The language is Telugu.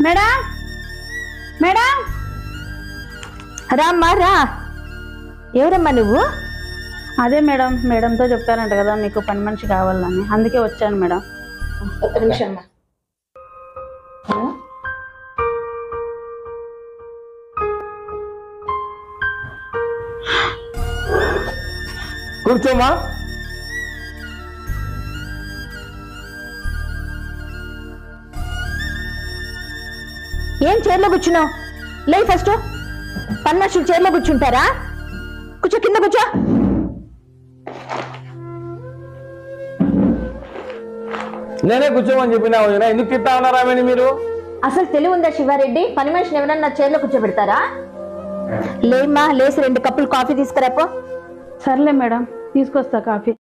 మేడం మేడం రామ్మా రా. ఎవరమ్మా నువ్వు? అదే మేడం, మేడంతో చెప్పారంట కదా మీకు పని మనిషి కావాలని, అందుకే వచ్చాను మేడం. ఒక్క నిమిషం అమ్మా. కూర్చోమా. ఏం చైర్లో కూర్చున్నావు? లే ఫస్ట్. పని మనుషులు చైర్లో కూర్చుంటారా? కూర్చో, కింద కూర్చో. నేనే కూర్చోమని చెప్పినా వదినా, ఎందుకు తిట్టా ఉన్నారామని మీరు? అసలు తెలివి ఉందా శివారెడ్డి? పని మనిషిని ఎవరన్నా చైర్లో కూర్చోబెడతారా? లేమ్మా, లేసి 2 కప్పులు కాఫీ తీసుకురాపో. సర్లే మేడం, తీసుకొస్తా కాఫీ.